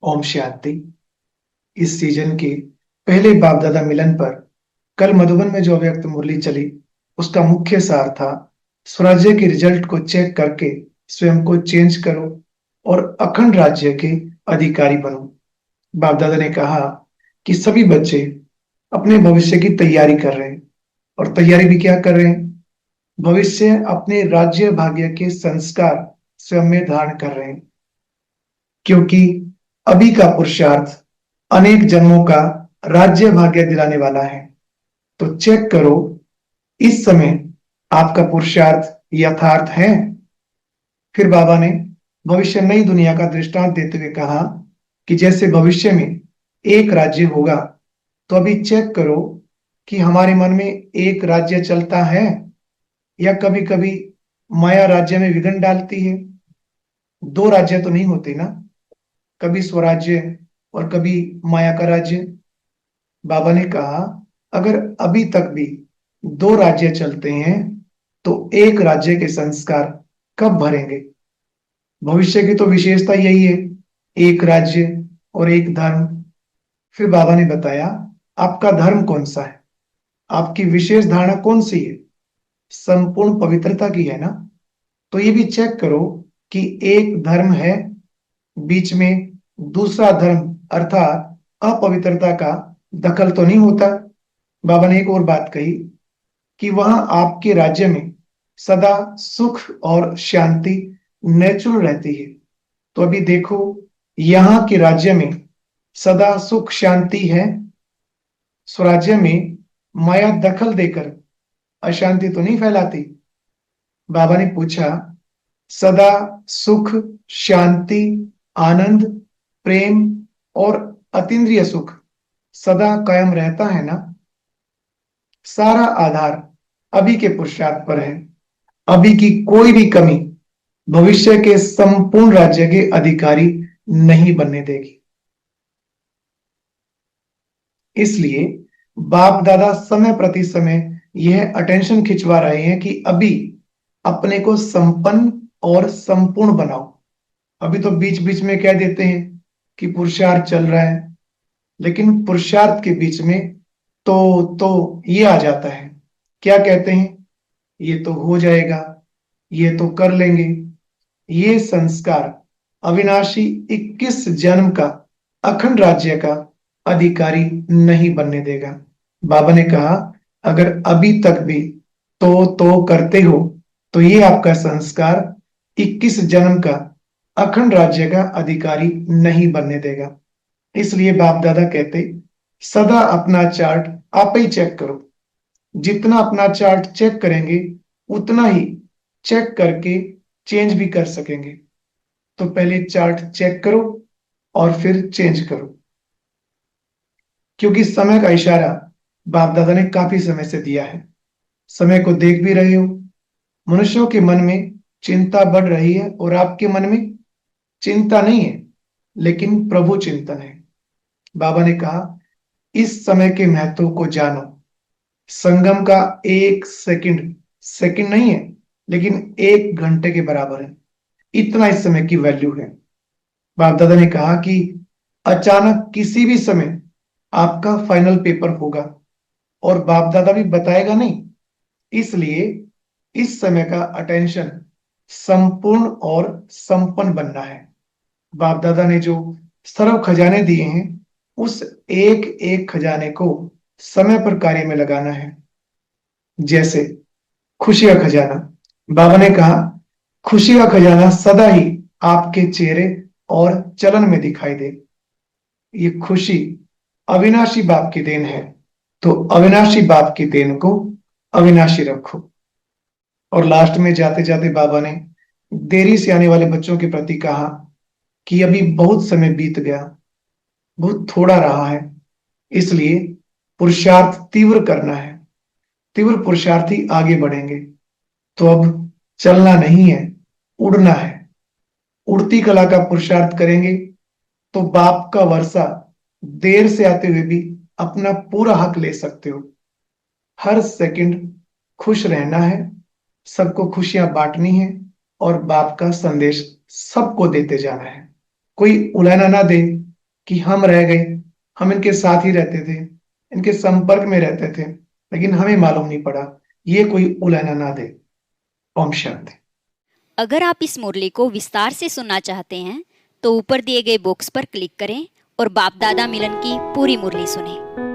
ओम शांति। इस सीजन के पहले बाप दादा मिलन पर कल मधुबन में जो अव्यक्त मुरली चली, उसका मुख्य सार था स्वराज्य के रिजल्ट को चेक करके स्वयं को चेंज करो और अखंड राज्य के अधिकारी बनो। बाप दादा ने कहा कि सभी बच्चे अपने भविष्य की तैयारी कर रहे हैं, और तैयारी भी क्या कर रहे हैं? भविष्य अपने राज्य भाग्य के संस्कार स्वयं में धारण कर रहे हैं, क्योंकि अभी का पुरुषार्थ अनेक जन्मों का राज्य भाग्य दिलाने वाला है। तो चेक करो, इस समय आपका पुरुषार्थ यथार्थ है। फिर बाबा ने भविष्य नई दुनिया का दृष्टांत देते हुए कहा कि जैसे भविष्य में एक राज्य होगा, तो अभी चेक करो कि हमारे मन में एक राज्य चलता है या कभी कभी माया राज्य में विघ्न डालती है। दो राज्य तो नहीं होते ना, कभी स्वराज्य और कभी माया का राज्य। बाबा ने कहा, अगर अभी तक भी दो राज्य चलते हैं, तो एक राज्य के संस्कार कब भरेंगे? भविष्य की तो विशेषता यही है, एक राज्य और एक धर्म। फिर बाबा ने बताया, आपका धर्म कौन सा है, आपकी विशेष धारणा कौन सी है? संपूर्ण पवित्रता की है ना। तो ये भी चेक करो कि एक धर्म है, बीच में दूसरा धर्म अर्थात अपवित्रता का दखल तो नहीं होता। बाबा ने एक और बात कही कि वहां आपके राज्य में सदा सुख और शांति नेचुरल रहती है। तो अभी देखो, यहाँ के राज्य में सदा सुख शांति है। स्वराज्य में माया दखल देकर अशांति तो नहीं फैलाती। बाबा ने पूछा, सदा सुख शांति आनंद प्रेम और अतीन्द्रिय सुख सदा कायम रहता है ना? सारा आधार अभी के पुरुषार्थ पर है। अभी की कोई भी कमी भविष्य के संपूर्ण राज्य के अधिकारी नहीं बनने देगी। इसलिए बाप दादा समय प्रति समय यह अटेंशन खिंचवा रहे हैं कि अभी अपने को संपन्न और संपूर्ण बनाओ। अभी तो बीच बीच में कह देते हैं कि पुरुषार्थ चल रहा है, लेकिन पुरुषार्थ के बीच में तो ये आ जाता है, क्या कहते हैं? ये तो हो जाएगा, ये तो कर लेंगे। ये संस्कार अविनाशी 21 जन्म का अखंड राज्य का अधिकारी नहीं बनने देगा। बाबा ने कहा, अगर अभी तक भी तो करते हो, तो ये आपका संस्कार 21 जन्म का अखंड राज्य का अधिकारी नहीं बनने देगा। इसलिए बाप दादा कहते, सदा अपना चार्ट आप ही चेक करो। जितना अपना चार्ट चेक करेंगे, उतना ही चेक करके चेंज भी कर सकेंगे। तो पहले चार्ट चेक करो और फिर चेंज करो, क्योंकि समय का इशारा बाप दादा ने काफी समय से दिया है। समय को देख भी रहे हो, मनुष्यों के मन में चिंता बढ़ रही है और आपके मन में चिंता नहीं है, लेकिन प्रभु चिंतन है। बाबा ने कहा, इस समय के महत्व को जानो। संगम का एक सेकंड सेकंड नहीं है, लेकिन 1 घंटे के बराबर है। इतना इस समय की वैल्यू है। बाप दादा ने कहा कि अचानक किसी भी समय आपका फाइनल पेपर होगा, और बाप दादा भी बताएगा नहीं। इसलिए इस समय का अटेंशन संपूर्ण और संपन्न बनना है। बाप दादा ने जो सर्व खजाने दिए हैं, उस एक एक खजाने को समय पर कार्य में लगाना है। जैसे खुशी का खजाना, बाबा ने कहा, खुशी का खजाना सदा ही आपके चेहरे और चलन में दिखाई दे। ये खुशी अविनाशी बाप की देन है, तो अविनाशी बाप की देन को अविनाशी रखो। और लास्ट में जाते जाते बाबा ने देरी से आने वाले बच्चों के प्रति कहा कि अभी बहुत समय बीत गया, बहुत थोड़ा रहा है, इसलिए पुरुषार्थ तीव्र करना है। तीव्र पुरुषार्थी आगे बढ़ेंगे। तो अब चलना नहीं है, उड़ना है। उड़ती कला का पुरुषार्थ करेंगे, तो बाप का वर्षा देर से आते हुए भी अपना पूरा हक ले सकते हो। हर सेकंड खुश रहना है, सबको खुशियां बांटनी है, और बाप का संदेश सबको देते जाना है। कोई उलाना ना दे कि हम रह गए, हम इनके साथ ही रहते थे, इनके संपर्क में रहते थे, लेकिन हमें मालूम नहीं पड़ा। ये कोई उलाहना ना दे। ओम शांति। अगर आप इस मुरली को विस्तार से सुनना चाहते हैं तो ऊपर दिए गए बॉक्स पर क्लिक करें और बाप दादा मिलन की पूरी मुरली सुनें।